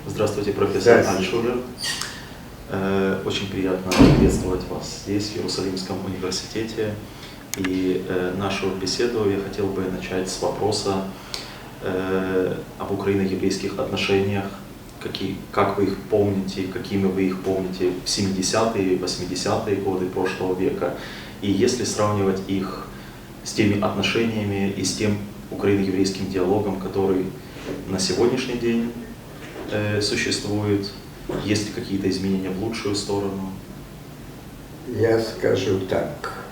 Здравствуйте, профессор Альшулер. Очень приятно приветствовать вас здесь, в Иерусалимском университете. И нашу беседу я хотел бы начать с вопроса об украино-еврейских отношениях. Как вы их помните, какими вы их помните в 70-е, 80-е годы прошлого века? И если сравнивать их с теми отношениями и с тем украино-еврейским диалогом, который на сегодняшний день существует, есть ли какие-то изменения в лучшую сторону? Я скажу так.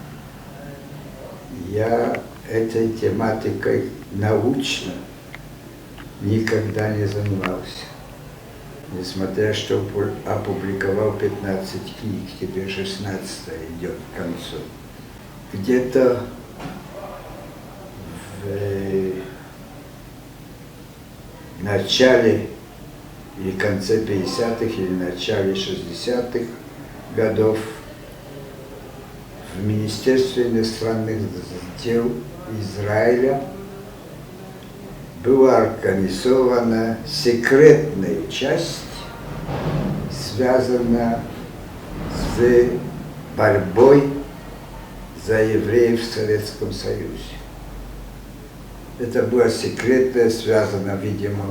Я этой тематикой научно никогда не занимался. Несмотря что опубликовал 15 книг, теперь 16 идет к концу. Где-то в начале или конце 50-х, или начале 60-х годов в Министерстве иностранных дел Израиля была организована секретная часть, связанная с борьбой за евреев в Советском Союзе. Это было секретное, связано, видимо,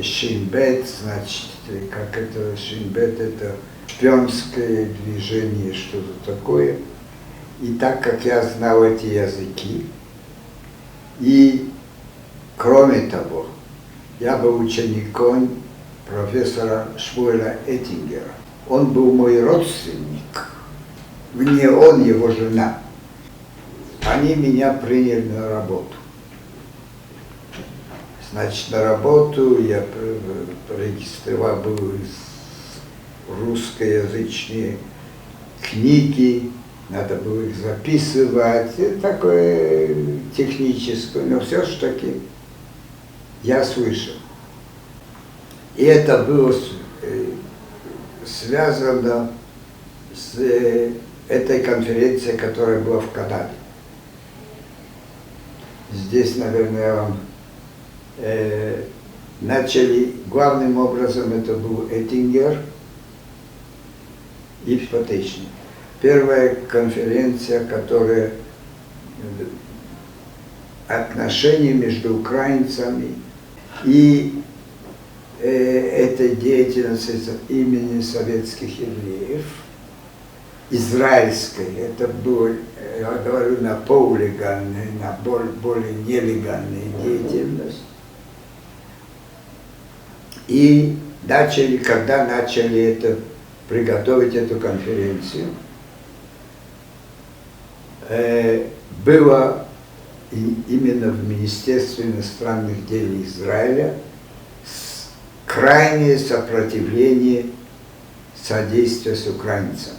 Шинбет, значит, как это Шинбет, это шпионское движение, что-то такое. И так как я знал эти языки, и кроме того, я был учеником профессора Шмуэля Эттингера. Он был мой родственник, не он, его жена. Они меня приняли на работу. Значит, на работу я регистрировал русскоязычные книги, надо было их записывать, такое техническое, но все ж таки я слышал. И это было связано с этой конференцией, которая была в Канаде. Здесь, наверное, я вам начали, главным образом это был Эттингер и Потечник. Первая конференция, которая отношения между украинцами и этой деятельности имени советских евреев, израильской, это было, я говорю, на полулегальной, на более нелегальной деятельность. И когда начали приготовить эту конференцию, было именно в Министерстве иностранных дел Израиля крайнее сопротивление содействия с украинцами.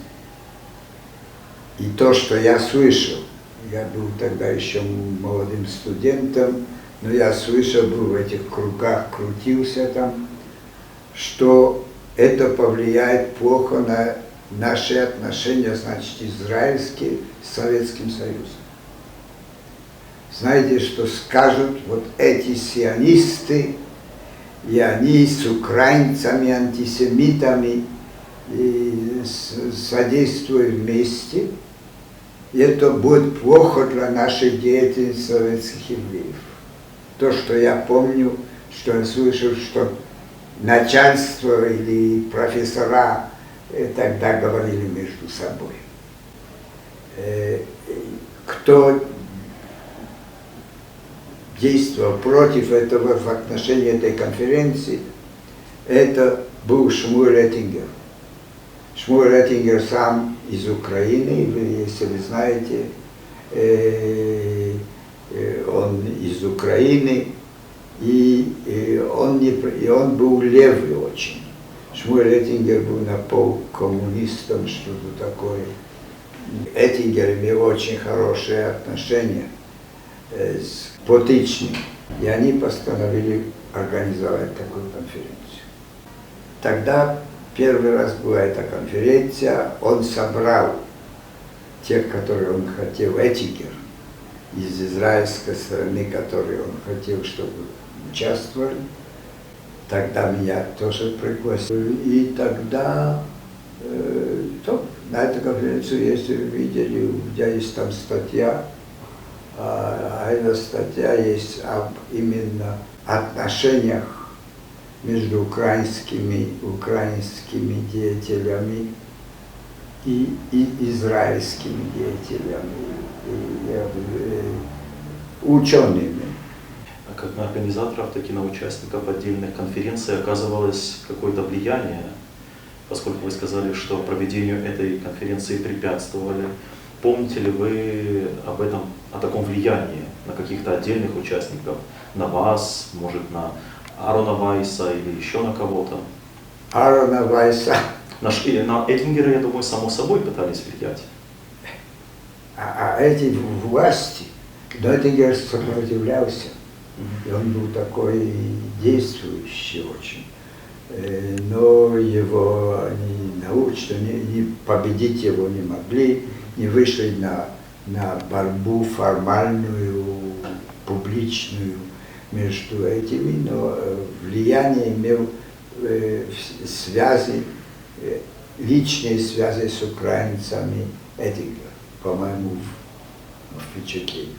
И то, что я слышал, я был тогда еще молодым студентом, но я слышал, был в этих кругах, крутился там, что это повлияет плохо на наши отношения, значит, израильские с Советским Союзом. Знаете, что скажут вот эти сионисты, и они с украинцами, антисемитами и содействуют вместе, и это будет плохо для нашей деятельности советских евреев. То, что я помню, что я слышал, что начальство или профессора тогда говорили между собой. Кто действовал против этого в отношении этой конференции, это был Шмуэль Эттингер. Шмуэль Эттингер сам из Украины, если вы знаете, он из Украины, и он был левый очень. Шмуэль Эттингер был на пол коммунистом, что-то такое. Эттингер имел очень хорошие отношения с Потычным, и они постановили организовать такую конференцию. Тогда первый раз была эта конференция, он собрал тех, которые он хотел, Эттингер, из израильской стороны, которые он хотел, чтобы участвовали. Тогда меня тоже пригласили. И тогда на эту конференцию, если вы видели, у меня есть там статья, а эта статья есть об именно отношениях между украинскими деятелями и израильскими деятелями, учеными. Как на организаторов, так и на участников отдельных конференций оказывалось какое-то влияние, поскольку вы сказали, что проведению этой конференции препятствовали. Помните ли вы о таком влиянии на каких-то отдельных участников, на вас, может, на Аарона Вайса или еще на кого-то? Аарона Вайса. На Эттингера, я думаю, само собой пытались влиять. А эти власти, но Эттингер сопротивлялся. И он был такой действующий очень. Но его они научно, не победить его не могли, не вышли на борьбу формальную, публичную между этими, но влияние имел связи, личные связи с украинцами Эттингер, по моему впечатлению.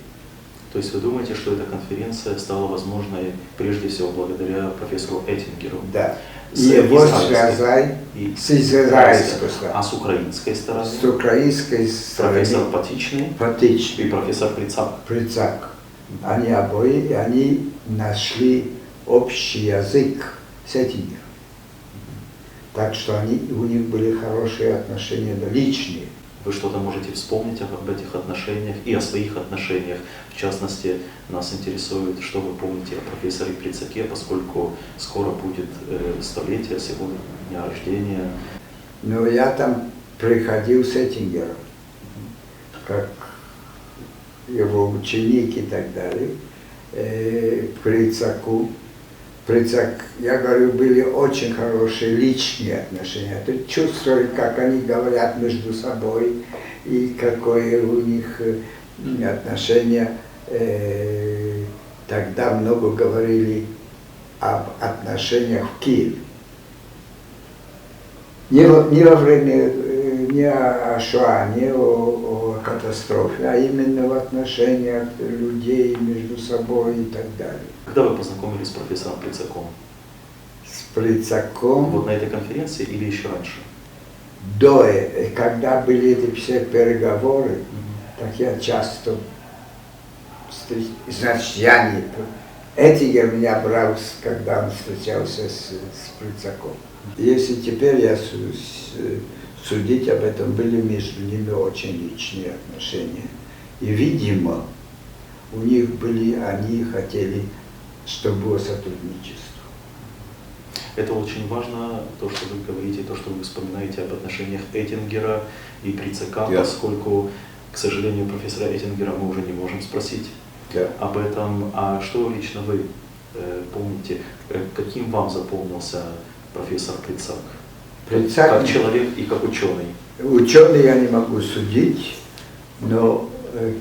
То есть вы думаете, что эта конференция стала возможной прежде всего благодаря профессору Эттингеру? Да. Его связать с израильской стороны. А с украинской стороны? С украинской стороны. Профессор Потычный и профессор Прицак. Прицак. Они обои, они нашли общий язык с Эттингером. Так что у них были хорошие отношения, личные. Вы что-то можете вспомнить об этих отношениях и о своих отношениях? В частности, нас интересует, что вы помните о профессоре Прицаке, поскольку скоро будет столетие с его дня рождения. Ну, я там приходил с Эттингером, как его ученик и так далее, к Прицаку. Прицак, я говорю, были очень хорошие личные отношения. Ты чувствовали, как они говорят между собой и какое у них отношение. Тогда много говорили об отношениях в Киеве. Не во время, не о Шоа, не о катастрофе, а именно в отношениях людей между собой и так далее. Когда вы познакомились с профессором Прицаком? С Прицаком? Вот на этой конференции или еще раньше? Когда были эти все переговоры, так я часто значит, я не... Эттингер меня брал, когда он встречался с Прицаком. Если теперь я судить об этом, были между ними очень личные отношения. И, видимо, у них были, они хотели, чтобы было сотрудничество. Это очень важно, то, что вы говорите, то, что вы вспоминаете об отношениях Эттингера и Прицака, поскольку, к сожалению, профессора Эттингера мы уже не можем спросить об этом. А что лично вы помните, каким вам запомнился профессор Прицак? Прицак как человек и как ученый? Ученый я не могу судить, но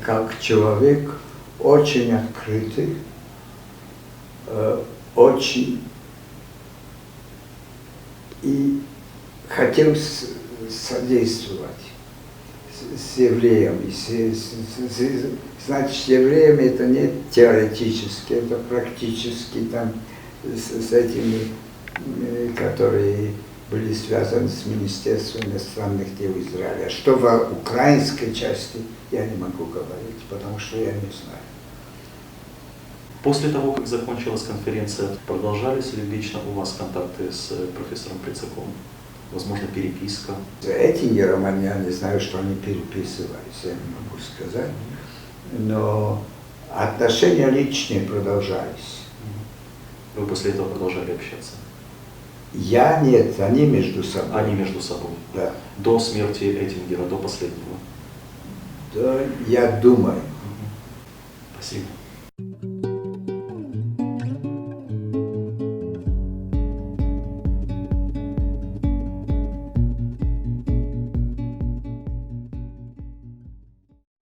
как человек очень открытый, очень и хотел содействовать с евреями. Значит, с евреями это не теоретически, это практически там с этими, которые были связаны с Министерством иностранных дел Израиля. Что в украинской части, я не могу говорить, потому что я не знаю. После того, как закончилась конференция, продолжались ли лично у вас контакты с профессором Прицаком? Возможно, переписка? С Эттингером я не знаю, что они переписывались, я не могу сказать. Но отношения личные продолжались. Вы после этого продолжали общаться? Я нет, они между собой. Они между собой. Да. До смерти Эттингера, до последнего. Да, я думаю. Спасибо.